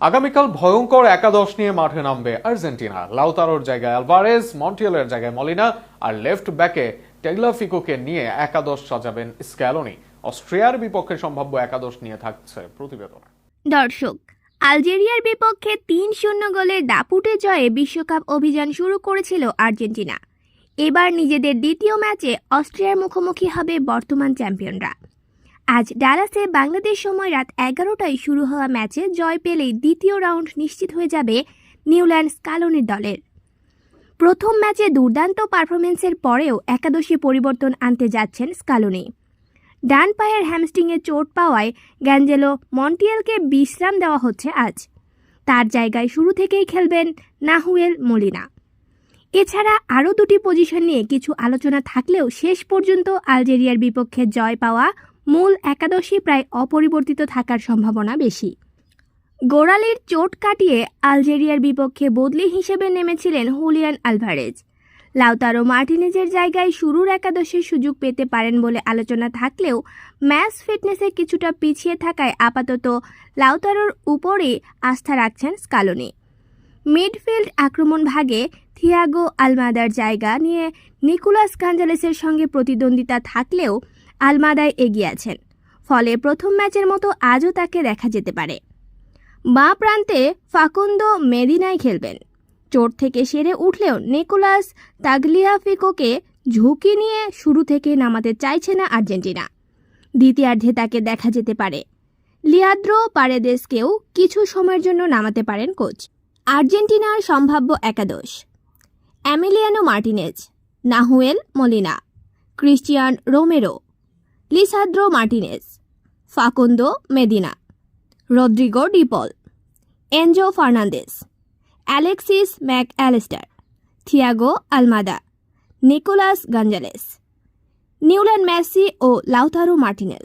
আগামীকাল ভয়ঙ্কর একাদশ নিয়ে মাঠে নামবে আর্জেন্টিনা। লাউতারোর জায়গায় আলভারেজ, মন্টিয়েলের জায়গায় মলিনা আর লেফট ব্যাকে টেগলাফিকোকে নিয়ে একাদশ সাজাবেন স্ক্যালোনি। অস্ট্রিয়ার বিপক্ষে সম্ভাব্য একাদশ নিয়ে থাকছে প্রতিবেদনে। দর্শক, আলজেরিয়ার বিপক্ষে ৩-০ গোলের দাপুটে জয়ে বিশ্বকাপ অভিযান শুরু করেছিল আর্জেন্টিনা। এবার নিজেদের দ্বিতীয় ম্যাচে অস্ট্রিয়ার মুখোমুখি হবে বর্তমান চ্যাম্পিয়নরা। আজ ডালাসে বাংলাদেশ সময় রাত ১১টায় শুরু হওয়া ম্যাচে জয় পেলেই দ্বিতীয় রাউন্ড নিশ্চিত হয়ে যাবে নিউল্যান্ড স্কালোনির দলের। প্রথম ম্যাচে দুর্দান্ত পারফরমেন্সের পরেও একাদশে পরিবর্তন আনতে যাচ্ছেন স্কালোনি। ডান পায়ের হ্যামস্ট্রিংয়ে চোট পাওয়ায় গ্যাঞ্জেলো মন্টিয়েলকে বিশ্রাম দেওয়া হচ্ছে আজ। তার জায়গায় শুরু থেকেই খেলবেন নাহুয়েল মলিনা। এছাড়া আরও দুটি পজিশন নিয়ে কিছু আলোচনা থাকলেও শেষ পর্যন্ত আলজেরিয়ার বিপক্ষে জয় পাওয়া মূল একাদশী প্রায় অপরিবর্তিত থাকার সম্ভাবনা বেশি। গোড়ালির চোট কাটিয়ে আলজেরিয়ার বিপক্ষে বদলি হিসেবে নেমেছিলেন হুলিয়ান আলভারেজ। লাউতারো মার্টিনেজের জায়গায় শুরুর একাদশের সুযোগ পেতে পারেন বলে আলোচনা থাকলেও ম্যাচ ফিটনেসে কিছুটা পিছিয়ে থাকায় আপাতত লাউতারোর উপরে আস্থা রাখছেন স্কালোনি। মিডফিল্ড আক্রমণ ভাগে থিয়াগো আলমাদার জায়গা নিয়ে নিকোলাস গঞ্জালেসের সঙ্গে প্রতিদ্বন্দ্বিতা থাকলেও আলমাদায় এগিয়ে আছেন, ফলে প্রথম ম্যাচের মতো আজও তাকে দেখা যেতে পারে। বাঁ প্রান্তে ফাকুন্দো মেদিনায় খেলবেন। চোট থেকে সেরে উঠলেও নিকোলাস তাগলিয়াফিকোকে ঝুঁকি নিয়ে শুরু থেকে নামাতে চাইছে না আর্জেন্টিনা। দ্বিতীয়ার্ধে তাকে দেখা যেতে পারে। লিয়াদ্রো পারেদেসকেও কিছু সময়ের জন্য নামাতে পারেন কোচ। আর্জেন্টিনার সম্ভাব্য একাদশ: Emiliano Martinez, Nahuel Molina, Cristian Romero, Lisandro Martinez, Facundo Medina, Rodrigo De Paul, Enzo Fernandez, Alexis Mac Allister, Thiago Almada, Nicolas Gonzalez, নিউল্যান্ড মেসি ও লাউতারো মার্টিনেজ।